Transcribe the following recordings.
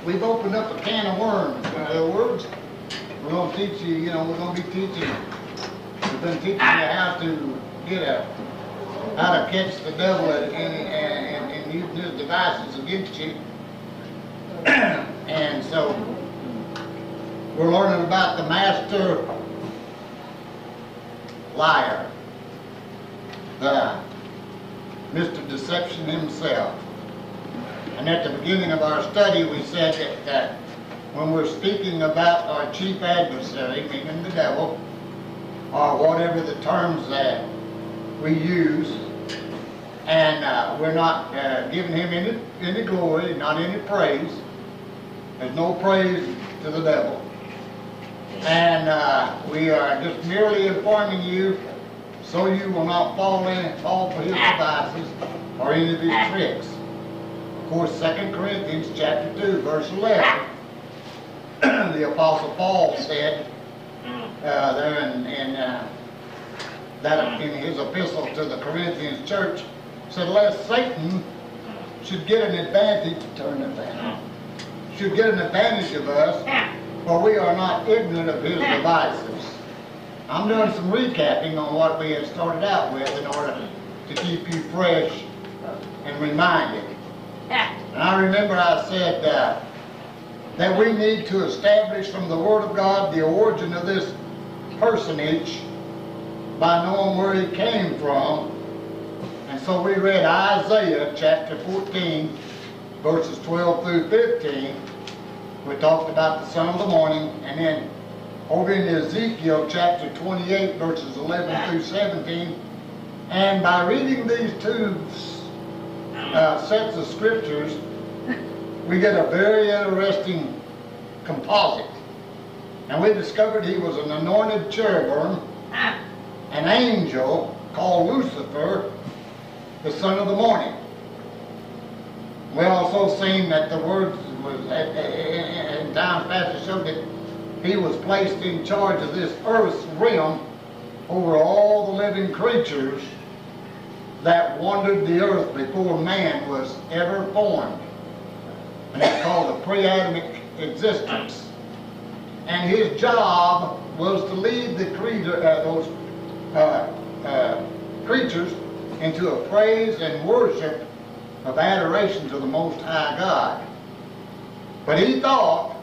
We've opened up a can of worms. In other words, we're going to teach you, we're going to be teaching, we've been teaching you how to catch the devil and using his devices against you. And so, we're learning about the master liar, the Mr. Deception himself. And at the beginning of our study, we said that when we're speaking about our chief adversary, meaning the devil, or whatever the terms that we use, and we're not giving him any glory, not any praise. There's no praise to the devil. And we are just merely informing you so you will not fall for his devices or any of his tricks. Of course, 2 Corinthians chapter 2, verse 11, the Apostle Paul said there in his epistle to the Corinthians church, said, lest Satan should get an advantage, should get an advantage of us, for we are not ignorant of his devices. I'm doing some recapping on what we had started out with in order to keep you fresh and reminded. And I remember I said that we need to establish from the Word of God the origin of this personage by knowing where he came from. And so we read Isaiah chapter 14, verses 12 through 15. We talked about the son of the morning, and then over in Ezekiel chapter 28, verses 11 through 17. And by reading these two sets of scriptures, we get a very interesting composite. And we discovered he was an anointed cherubim, an angel called Lucifer, the son of the morning. We also seen that the word was in times past showed that he was placed in charge of this earth's realm over all the living creatures that wandered the earth before man was ever formed. And it's called a pre-Adamic existence. And his job was to lead the creatures into a praise and worship of adoration to the Most High God. But he thought,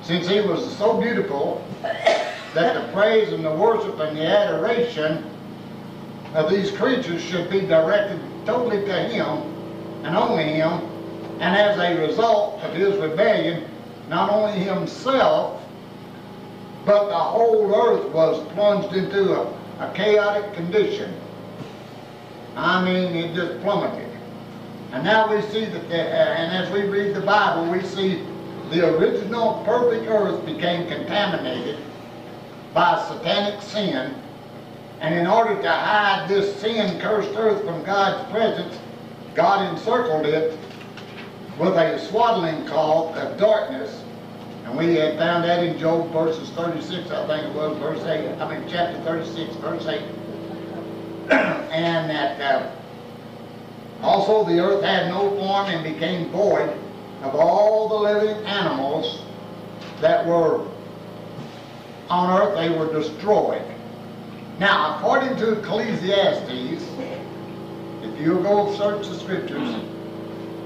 since he was so beautiful, that the praise and the worship and the adoration of these creatures should be directed totally to him and only him. And as a result of his rebellion, not only himself, but the whole earth was plunged into a chaotic condition. I mean, it just plummeted. And now we see that, and as we read the Bible, we see the original perfect earth became contaminated by satanic sin. And in order to hide this sin-cursed earth from God's presence, God encircled it with a swaddling cloth of darkness. And we had found that in Job verses 36, I think it was, chapter 36, verse 8. And that also the earth had no form and became void of all the living animals that were on earth. They were destroyed. Now, according to Ecclesiastes, if you go search the scriptures,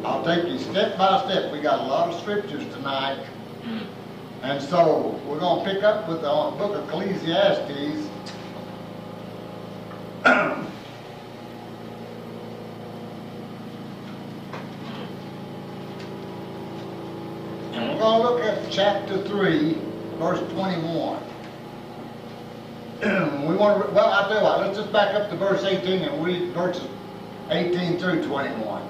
I'll take you step by step. We got a lot of scriptures tonight. And so we're going to pick up with the book of Ecclesiastes. And we're going to look at chapter 3, verse 21. I'll tell you what, let's just back up to verse 18 and read verses 18 through 21.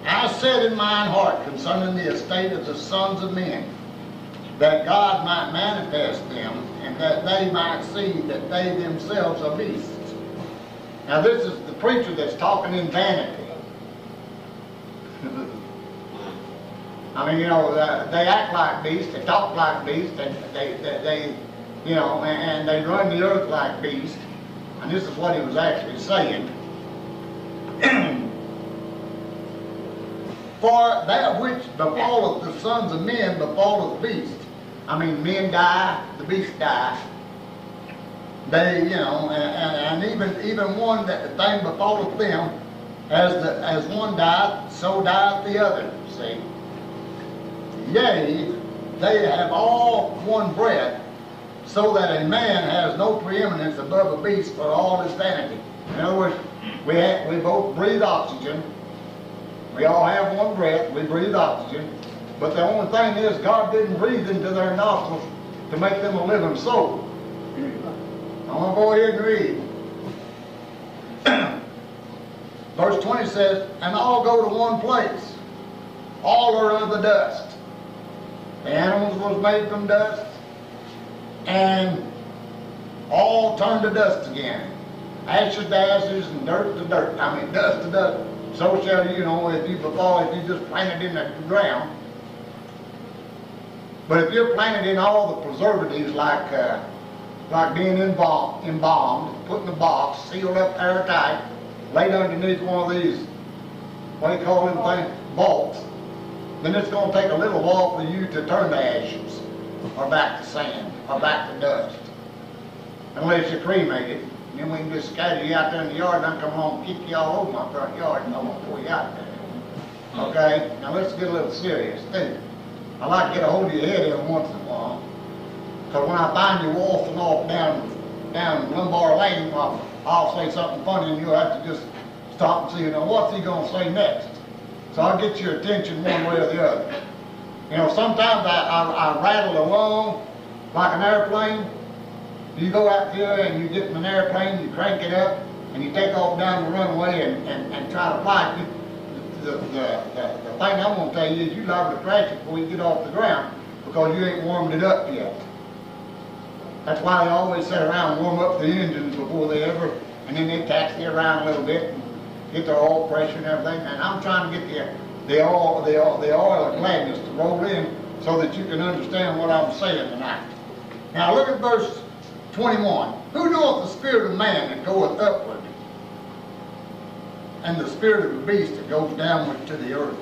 I said in mine heart concerning the estate of the sons of men, that God might manifest them, and that they might see that they themselves are beasts. Now this is the preacher that's talking in vanity. I mean, they act like beasts, they talk like beasts, and they and they run the earth like beasts. And this is what he was actually saying. For that which befalleth the sons of men befalleth beasts. I mean, men die, the beasts die. They, you know, and even one that the thing befalleth them, as one dieth, so dieth the other. See? Yea, they have all one breath, so that a man has no preeminence above a beast for all his vanity. In other words, we both breathe oxygen. We all have one breath. We breathe oxygen. But the only thing is, God didn't breathe into their nostrils to make them a living soul. I'm going to go ahead and read. Verse 20 says, and all go to one place. All are of the dust. The animals was made from dust. And all turn to dust again. Ashes to ashes and dirt to dirt. I mean, dust to dust. So shall you know if you just plant it in the ground. But if you're planted in all the preservatives like being embalmed, put in a box, sealed up airtight, laid underneath one of these, what do you call them things, vaults, then it's going to take a little while for you to turn to ashes, or back to sand, or back to dust. Unless you cremate it. Then we can just scatter you out there in the yard and I'll come home and kick you all over my front yard and I won't pull you out there. Okay? Now let's get a little serious too. I like to get a hold of your head every once in a while. Because when I find you waltzing off down Lumbar Lane, I'll say something funny and you'll have to just stop and see, you know, what's he going to say next? So I'll get your attention one way or the other. You know, sometimes I rattle along like an airplane. You go out here and you get in an airplane, you crank it up, and you take off down the runway and try to fly it. The thing I'm going to tell you is you liable to crash it before you get off the ground because you ain't warmed it up yet. That's why they always sit around and warm up the engines before they ever, and then they taxi around a little bit and get their oil pressure and everything. And I'm trying to get the oil of gladness to roll in so that you can understand what I'm saying tonight. Now look at verse 21. Who knoweth the spirit of man that goeth upward, and the spirit of the beast that goes downward to the earth?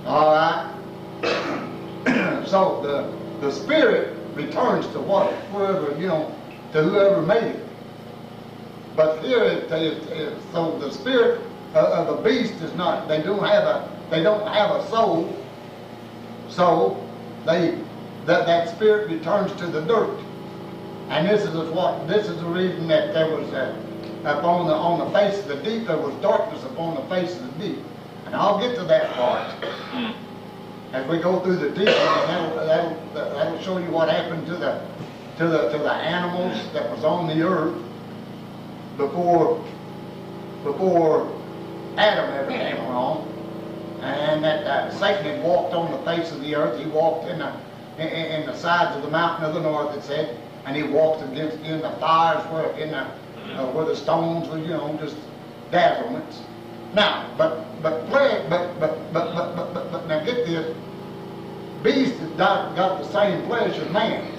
All right. So the spirit returns to whoever, you know, to whoever made it. But here so the spirit of a beast is not. They don't have a soul. So that spirit returns to the dirt. And this is the reason that there was on the face of the deep there was darkness upon the face of the deep. And I'll get to that part as we go through the teaching, and that'll show you what happened to the animals that was on the earth before Adam ever came along, and that Satan had walked on the face of the earth. He walked in the sides of the mountain of the north, it said, and he walked in the fires where the stones were, you know, just dazzlements. Now, but now get this. Beast has got the same flesh as man.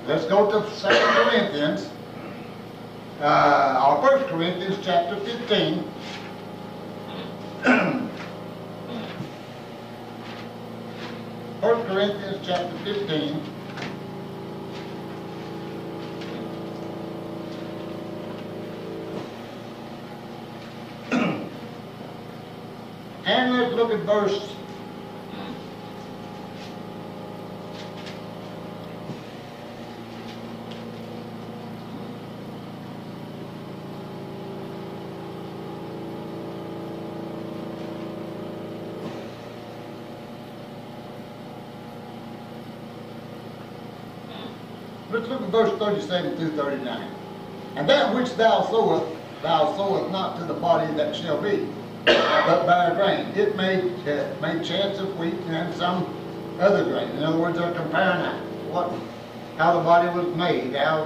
Let's go to 2 Corinthians, or 1 Corinthians chapter 15. 1 Corinthians chapter 15. And let's look at verse 37 through 39. And that which thou sowest not to the body that shall be, but by grain. It made chance of wheat and some other grain. In other words, they're comparing how the body was made, how